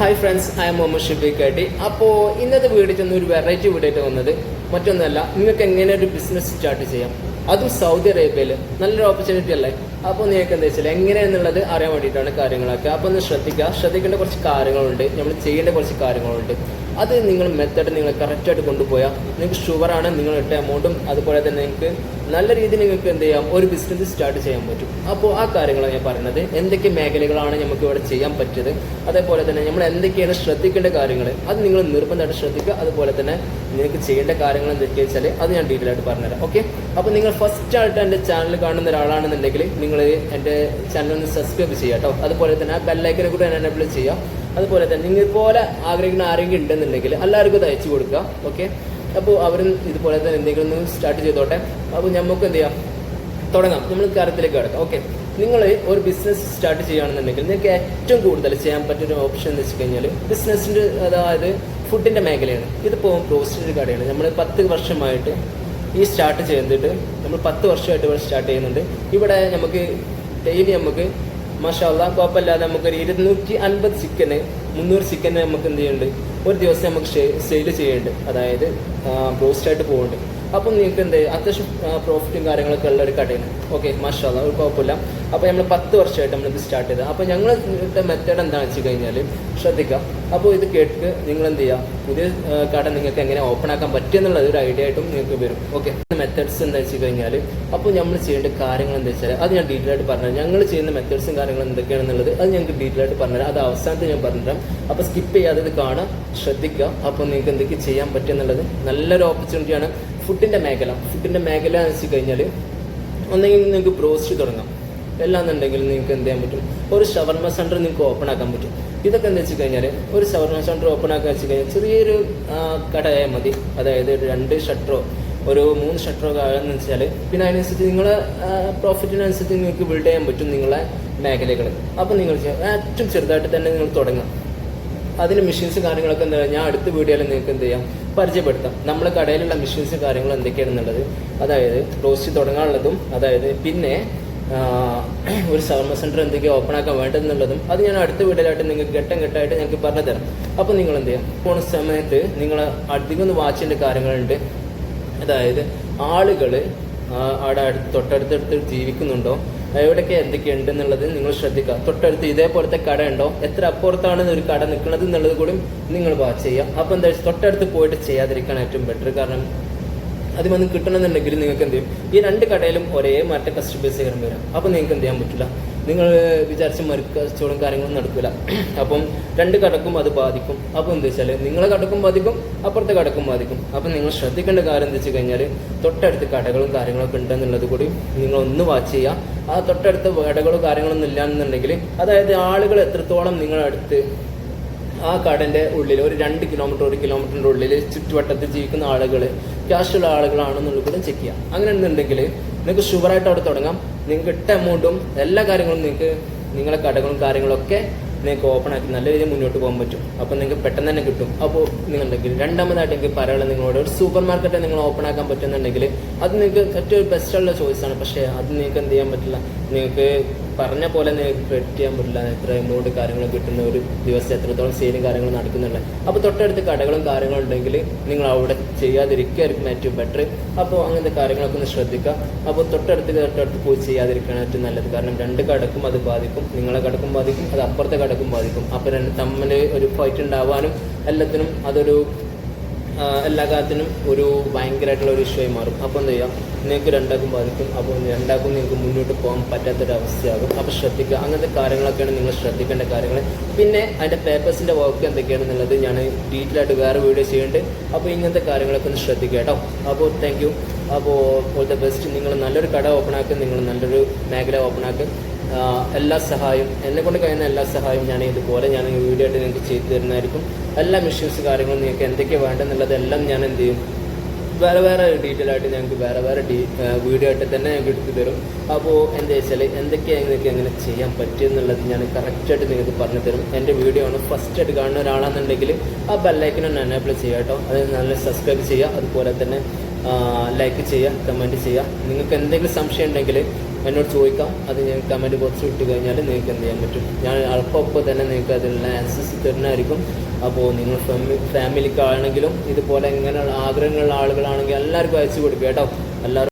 Hi friends, I am Muhammad Shafeeq Katti. അപ്പോൾ ഇന്നത്തെ video ഒരു വെറൈറ്റി വീഡിയോ ആയിട്ട് വന്നത് മറ്റൊന്നല്ല, നിങ്ങൾക്ക് എങ്ങനെ ഒരു ബിസിനസ് സ്റ്റാർട്ട് ചെയ്യാം, അതും സൗദി അറേബ്യയിൽ നല്ലൊരു ഓപ്പർച്യൂണിറ്റി അല്ലേ. അപ്പോൾ നിങ്ങൾക്ക് എന്താ വെച്ചാൽ എങ്ങനെയാണെന്നുള്ളത് അറിയാൻ വേണ്ടിയിട്ടാണ് കാര്യങ്ങളൊക്കെ. അപ്പോൾ ഒന്ന് ശ്രദ്ധിക്കേണ്ട കുറച്ച് കാര്യങ്ങളുണ്ട്, നമ്മൾ ചെയ്യേണ്ട കുറച്ച് കാര്യങ്ങളുണ്ട്. അത് നിങ്ങൾ മെത്തേഡ് നിങ്ങൾ കറക്റ്റായിട്ട് കൊണ്ടുപോയാൽ നിങ്ങൾക്ക് ഷുവറാണ് നിങ്ങൾ ഇട്ട എമൗണ്ടും അതുപോലെ തന്നെ നിങ്ങൾക്ക് നല്ല രീതിയിൽ നിങ്ങൾക്ക് എന്ത് ചെയ്യാം, ഒരു ബിസിനസ് സ്റ്റാർട്ട് ചെയ്യാൻ പറ്റും. അപ്പോൾ ആ കാര്യങ്ങളാണ് ഞാൻ പറയുന്നത്. എന്തൊക്കെ മേഖലകളാണ് നമുക്ക് ഇവിടെ ചെയ്യാൻ പറ്റിയത്, അതേപോലെ തന്നെ നമ്മൾ എന്തൊക്കെയാണ് ശ്രദ്ധിക്കേണ്ട കാര്യങ്ങൾ, അത് നിങ്ങൾ നിർബന്ധമായിട്ട് ശ്രദ്ധിക്കുക. അതുപോലെ തന്നെ നിങ്ങൾക്ക് ചെയ്യേണ്ട കാര്യങ്ങൾ എന്തൊക്കെയാ വെച്ചാൽ അത് ഞാൻ ഡീറ്റെയിൽ ആയിട്ട് പറഞ്ഞുതരാം. ഓക്കെ, അപ്പോൾ നിങ്ങൾ ഫസ്റ്റ് ആയിട്ട് എൻ്റെ ചാനൽ കാണുന്ന ഒരാളാണെന്നുണ്ടെങ്കിൽ നിങ്ങൾ എൻ്റെ ചാനൽ ഒന്ന് സബ്സ്ക്രൈബ് ചെയ്യുക കേട്ടോ. അതുപോലെ തന്നെ ആ ബെല്ലൈക്കനെ കൂടെ എനേബിൾ ചെയ്യുക. അതുപോലെ തന്നെ നിങ്ങൾ പോലെ ആഗ്രഹിക്കുന്ന ആരെങ്കിലും ഉണ്ടെന്നുണ്ടെങ്കിൽ എല്ലാവർക്കും ഇത് അയച്ചു കൊടുക്കുക. ഓക്കെ, അപ്പോൾ അവരും ഇതുപോലെ തന്നെ എന്തെങ്കിലും ഒന്ന് സ്റ്റാർട്ട് ചെയ്തോട്ടെ. അപ്പോൾ നമുക്ക് എന്ത് ചെയ്യാം, തുടങ്ങാം, നമ്മൾ കാര്യത്തിലേക്ക് കിടക്കാം. ഓക്കെ, നിങ്ങൾ ഒരു ബിസിനസ് സ്റ്റാർട്ട് ചെയ്യുകയാണെന്നുണ്ടെങ്കിൽ നിങ്ങൾക്ക് ഏറ്റവും കൂടുതൽ ചെയ്യാൻ പറ്റിയൊരു ഓപ്ഷൻ എന്ന് വെച്ച് കഴിഞ്ഞാൽ ബിസിനസ്സിൻ്റെ, അതായത് ഫുഡിൻ്റെ മേഖലയാണ്. ഇതിപ്പോൾ റോസ്റ്റഡ് കടയാണ്. നമ്മൾ 10 വർഷമായിട്ട് ഈ സ്റ്റാർട്ട് ചെയ്തിട്ട് നമ്മൾ 10 വർഷമായിട്ട് ഇവിടെ സ്റ്റാർട്ട് ചെയ്യുന്നുണ്ട്. ഇവിടെ നമുക്ക് ഡെയിലി നമുക്ക് മാഷാ അല്ലാഹ് കുഴപ്പമില്ലാതെ നമുക്കൊരു 250 ചിക്കന് 300 ചിക്കന് നമുക്ക് എന്ത് ചെയ്യുന്നുണ്ട്, ഒരു ദിവസം നമുക്ക് സെയിൽ ചെയ്യുന്നുണ്ട്, അതായത് ബ്രോസ്റ്റായിട്ട് പോകുന്നുണ്ട്. അപ്പം നിങ്ങൾക്ക് എന്ത് അത്യാവശ്യം പ്രോഫിറ്റും കാര്യങ്ങളൊക്കെ ഉള്ള ഒരു കടയാണ്. ഓക്കെ, മാഷാ അല്ലാഹ്, ഒരു കുഴപ്പമില്ല. അപ്പോൾ നമ്മൾ 10 വർഷമായിട്ട് നമ്മളിത് സ്റ്റാർട്ട് ചെയ്തത്. അപ്പോൾ ഞങ്ങളുടെ മെത്തേഡ് എന്താണെന്ന് വെച്ച് കഴിഞ്ഞാൽ ശ്രദ്ധിക്കുക. അപ്പോൾ ഇത് കേട്ട് നിങ്ങൾ എന്ത് ചെയ്യുക, പുതിയ കട നിങ്ങൾക്ക് എങ്ങനെ ഓപ്പൺ ആക്കാൻ പറ്റുമെന്നുള്ളത് ഒരു ഐഡിയ ആയിട്ടും നിങ്ങൾക്ക് വരും. ഓക്കെ, മെത്തേഡ്സ് എന്താ വെച്ച് കഴിഞ്ഞാൽ അപ്പോൾ നമ്മൾ ചെയ്യേണ്ട കാര്യങ്ങൾ എന്താ വെച്ചാൽ അത് ഞാൻ ഡീറ്റെയിൽ ആയിട്ട് പറഞ്ഞുതരാം. ഞങ്ങൾ ചെയ്യുന്ന മെത്തേഡ്സും കാര്യങ്ങളും എന്തൊക്കെയാണെന്നുള്ളത് അത് ഞങ്ങൾക്ക് ഡീറ്റെയിൽ ആയിട്ട് പറഞ്ഞുതരാം. അത് അവസാനത്ത് ഞാൻ പറഞ്ഞുതരാം. അപ്പോൾ സ്കിപ്പ് ചെയ്യാതെ ഇത് കാണാൻ ശ്രദ്ധിക്കുക. അപ്പോൾ നിങ്ങൾക്ക് എന്തൊക്കെ ചെയ്യാൻ പറ്റുമെന്നുള്ളത് നല്ലൊരു ഓപ്പർച്യൂണിറ്റിയാണ്. ഫുഡിൻ്റെ മേഖല എന്ന് വെച്ച് കഴിഞ്ഞാൽ ഒന്നെങ്കിൽ നിങ്ങൾക്ക് ബ്രോസ്റ്റ് തുടങ്ങാം, എല്ലാന്നുണ്ടെങ്കിൽ നിങ്ങൾക്ക് എന്ത് ചെയ്യാൻ പറ്റും, ഒരു ഷവർമ സെൻറ്റർ നിങ്ങൾക്ക് ഓപ്പൺ ആക്കാൻ പറ്റും. ഇതൊക്കെ എന്താ വെച്ച് കഴിഞ്ഞാൽ ഒരു ഷവർമ സെൻറ്റർ ഓപ്പൺ ആക്കാൻ വെച്ച് കഴിഞ്ഞാൽ ചെറിയൊരു കടയായാൽ മതി. അതായത് 2 ഷട്ടറോ ഒരു 3 ഷട്ടറോ ആണെന്ന് വെച്ചാൽ പിന്നെ അതിനനുസരിച്ച് നിങ്ങളെ പ്രോഫിറ്റിനനുസരിച്ച് നിങ്ങൾക്ക് ബിൽഡ് ചെയ്യാൻ പറ്റും നിങ്ങളെ മേഖലകൾ. അപ്പോൾ നിങ്ങൾ ഏറ്റവും ചെറുതായിട്ട് തന്നെ നിങ്ങൾ തുടങ്ങാം. അതിന് മെഷീൻസ് കാര്യങ്ങളൊക്കെ എന്താ ഞാൻ അടുത്ത വീഡിയോയിൽ നിങ്ങൾക്ക് എന്ത് ചെയ്യാം, പരിചയപ്പെടുത്താം. നമ്മളെ കടയിലുള്ള മെഷീൻസ് കാര്യങ്ങൾ എന്തൊക്കെയാണെന്നുള്ളത്, അതായത് റോസ്റ്റ് തുടങ്ങാനുള്ളതും, അതായത് പിന്നെ ഒരു ഷവർമ സെൻറ്റർ എന്തൊക്കെയാണ് ഓപ്പൺ ആക്കാൻ വേണ്ടതെന്നുള്ളതും അത് ഞാൻ അടുത്ത വീഡിയോയിലായിട്ട് നിങ്ങൾക്ക് ഘട്ടമായിട്ട് ഞങ്ങൾക്ക് പറഞ്ഞു തരാം. അപ്പോൾ നിങ്ങൾ എന്ത് ചെയ്യാം, പോണ സമയത്ത് നിങ്ങൾ അധികം ഒന്ന് വാച്ച് ചെയ്യേണ്ട കാര്യങ്ങളുണ്ട്. അതായത് ആളുകൾ അവിടെ തൊട്ടടുത്തടുത്ത് ജീവിക്കുന്നുണ്ടോ, എവിടെയൊക്കെ എന്തൊക്കെയുണ്ടെന്നുള്ളത് നിങ്ങൾ ശ്രദ്ധിക്കുക. തൊട്ടടുത്ത് ഇതേപോലത്തെ കട ഉണ്ടോ, എത്ര അപ്പുറത്താണ് ഒരു കട നിൽക്കുന്നത് എന്നുള്ളത് കൂടി നിങ്ങൾ വാച്ച് ചെയ്യുക. അപ്പോൾ എന്താ വെച്ചാൽ തൊട്ടടുത്ത് പോയിട്ട് ചെയ്യാതിരിക്കാൻ ഏറ്റവും ബെറ്റർ. കാരണം അത് വന്ന് കിട്ടണമെന്നുണ്ടെങ്കിൽ നിങ്ങൾക്ക് എന്ത് ചെയ്യും, ഈ 2 കടയിലും ഒരേ മറ്റേ കസ്റ്റമേഴ്സ് വരാം. അപ്പോൾ നിങ്ങൾക്ക് എന്ത് ചെയ്യാൻ പറ്റില്ല, നിങ്ങൾ വിചാരിച്ച കച്ചവടം കാര്യങ്ങളൊന്നും നടക്കില്ല. അപ്പം 2 കടക്കും അത് ബാധിക്കും. അപ്പോൾ എന്താ വെച്ചാൽ നിങ്ങളെ കടക്കും ബാധിക്കും, അപ്പുറത്തെ കടക്കും ബാധിക്കും. അപ്പം നിങ്ങൾ ശ്രദ്ധിക്കേണ്ട കാര്യം എന്താ വെച്ച് കഴിഞ്ഞാൽ തൊട്ടടുത്ത് കടകളും കാര്യങ്ങളൊക്കെ ഉണ്ടെന്നുള്ളത് കൂടി നിങ്ങളൊന്ന് വാച്ച് ചെയ്യുക. ആ തൊട്ടടുത്ത് കടകളോ കാര്യങ്ങളൊന്നും ഇല്ലാന്നുണ്ടെങ്കിൽ, അതായത് ആളുകൾ എത്രത്തോളം നിങ്ങളടുത്ത് ആ കടൻ്റെ ഉള്ളിൽ ഒരു 2 കിലോമീറ്റർ 1 കിലോമീറ്ററിൻ്റെ ഉള്ളിൽ ചുറ്റുവട്ടത്തിൽ ജീവിക്കുന്ന ആളുകൾ ക്യാഷുള്ള ആളുകളാണെന്നുള്ളത് കൂടെ ചെക്ക് ചെയ്യാം. അങ്ങനെ ഉണ്ടെന്നുണ്ടെങ്കിൽ നിങ്ങൾക്ക് ഷുവറായിട്ട് അവിടെ തുടങ്ങാം. നിങ്ങൾക്ക് ഇട്ട എമൗണ്ടും എല്ലാ കാര്യങ്ങളും നിങ്ങൾക്ക് നിങ്ങളെ കടകളും കാര്യങ്ങളൊക്കെ നിങ്ങൾക്ക് ഓപ്പൺ ആക്കി നല്ല രീതിയിൽ മുന്നോട്ട് പോകാൻ പറ്റും. അപ്പോൾ നിങ്ങൾക്ക് പെട്ടെന്ന് തന്നെ കിട്ടും. അപ്പോൾ നിങ്ങളുണ്ടെങ്കിൽ രണ്ടാമതായിട്ട് എനിക്ക് പറയാനുള്ളത്, നിങ്ങളോട് ഒരു സൂപ്പർ മാർക്കറ്റ് നിങ്ങൾ ഓപ്പൺ ആക്കാൻ പറ്റുന്നുണ്ടെങ്കിൽ അത് നിങ്ങൾക്ക് ഏറ്റവും ബെസ്റ്റുള്ള ചോയ്സാണ്. പക്ഷേ അത് നിങ്ങൾക്ക് എന്ത് ചെയ്യാൻ പറ്റില്ല, നിങ്ങൾക്ക് പറഞ്ഞ പോലെ നിങ്ങൾക്ക് ക്രെഡിറ്റ് ചെയ്യാൻ പറ്റില്ല. എത്ര എമൗണ്ട് കാര്യങ്ങൾ കിട്ടുന്ന ഒരു ദിവസം എത്രത്തോളം സെയിലും കാര്യങ്ങളും നടക്കുന്നുണ്ട്. അപ്പോൾ തൊട്ടടുത്ത് കടകളും കാര്യങ്ങളും ഉണ്ടെങ്കിൽ നിങ്ങൾ അവിടെ ചെയ്യാതിരിക്കുകയായിരിക്കും ഏറ്റവും ബെറ്റർ. അപ്പോൾ അങ്ങനത്തെ കാര്യങ്ങളൊക്കെ ഒന്ന് ശ്രദ്ധിക്കുക. അപ്പോൾ തൊട്ടടുത്ത് പോയി ചെയ്യാതിരിക്കുകയാണ് ഏറ്റവും നല്ലത്. കാരണം 2 കടക്കും അത് ബാധിക്കും, നിങ്ങളെ കടക്കും ബാധിക്കും, അത് അപ്പുറത്തെ കടക്കും ബാധിക്കും. അപ്പോൾ തമ്മിൽ ഒരു ഫൈറ്റ് ഉണ്ടാവാനും എല്ലാത്തിനും അതൊരു എല്ലാ കാര്യത്തിനും ഒരു ഭയങ്കരമായിട്ടുള്ള ഒരു ഇഷ്യൂ ആയി മാറും. അപ്പോൾ എന്ത് ചെയ്യാം, നിങ്ങൾക്ക് 2 ബാധിക്കും. അപ്പോൾ 2 നിങ്ങൾക്ക് മുന്നോട്ട് പോകാൻ പറ്റാത്തൊരവസ്ഥയാകും. അപ്പോൾ ശ്രദ്ധിക്കുക. അങ്ങനത്തെ കാര്യങ്ങളൊക്കെയാണ് നിങ്ങൾ ശ്രദ്ധിക്കേണ്ട കാര്യങ്ങൾ. പിന്നെ അതിൻ്റെ പേപ്പേഴ്സിൻ്റെ വർക്ക് എന്തൊക്കെയാണെന്നുള്ളത് ഞാൻ ഡീറ്റെയിൽ ആയിട്ട് വേറെ വീഡിയോ ചെയ്യുന്നുണ്ട്. അപ്പോൾ ഇങ്ങനത്തെ കാര്യങ്ങളൊക്കെ ഒന്ന് ശ്രദ്ധിക്കുക കേട്ടോ. അപ്പോൾ താങ്ക് യു. അപ്പോൾ ഓൾ ദ ബെസ്റ്റ്. നിങ്ങൾ നല്ലൊരു കട ഓപ്പൺ ആക്കുക, നിങ്ങൾ നല്ലൊരു മേഖല ഓപ്പൺ ആക്കുക. എല്ലാ സഹായവും എന്നെക്കൊണ്ട് കഴിയുന്ന എല്ലാ സഹായവും ഞാൻ ഇതുപോലെ ഞാൻ വീഡിയോ ആയിട്ട് നിങ്ങൾക്ക് ചെയ്തു തരുന്നതായിരിക്കും. എല്ലാ മെഷീൻസ് കാര്യങ്ങളും നിങ്ങൾക്ക് എന്തൊക്കെയാണ് വേണ്ടതെന്നുള്ളതെല്ലാം ഞാൻ എന്ത് ചെയ്യും, വേറെ ഡീറ്റെയിൽ ആയിട്ട് ഞങ്ങൾക്ക് വേറെ വീഡിയോ ആയിട്ട് തന്നെ ഞങ്ങൾക്ക് എടുത്തു തരും. അപ്പോൾ എന്താ വെച്ചാൽ എന്തൊക്കെയാണ് നിങ്ങൾക്ക് എങ്ങനെ ചെയ്യാൻ പറ്റുമെന്നുള്ളത് ഞാൻ കറക്റ്റായിട്ട് നിങ്ങൾക്ക് പറഞ്ഞു തരും. എൻ്റെ വീഡിയോ ആണ് ഫസ്റ്റ് ആയിട്ട് കാണുന്ന ഒരാളാണെന്നുണ്ടെങ്കിൽ ആ ബെല്ലൈക്കനൊന്ന് എനേബിൾ ചെയ്യുക കേട്ടോ. അത് നല്ല സബ്സ്ക്രൈബ് ചെയ്യുക. അതുപോലെ തന്നെ ലൈക്ക് ചെയ്യുക, കമൻറ്റ് ചെയ്യുക. നിങ്ങൾക്ക് എന്തെങ്കിലും സംശയം ഉണ്ടെങ്കിൽ എന്നോട് ചോദിക്കാം. അത് ഞാൻ കമൻറ്റ് ബോക്സിൽ ഇട്ട് കഴിഞ്ഞാൽ നിങ്ങൾക്ക് എന്ത് ചെയ്യാൻ പറ്റും, ഞാൻ അല്പം തന്നെ നിങ്ങൾക്ക് അതിനുള്ള ആൻസേഴ്സ് തരുന്നതായിരിക്കും. അപ്പോൾ നിങ്ങൾ ഫാമിലിക്കാണെങ്കിലും ഇതുപോലെ ഇങ്ങനെയുള്ള ആഗ്രഹങ്ങളുള്ള ആളുകളാണെങ്കിൽ എല്ലാവർക്കും അയച്ചു കൊടുക്കുക കേട്ടോ. എല്ലാവരും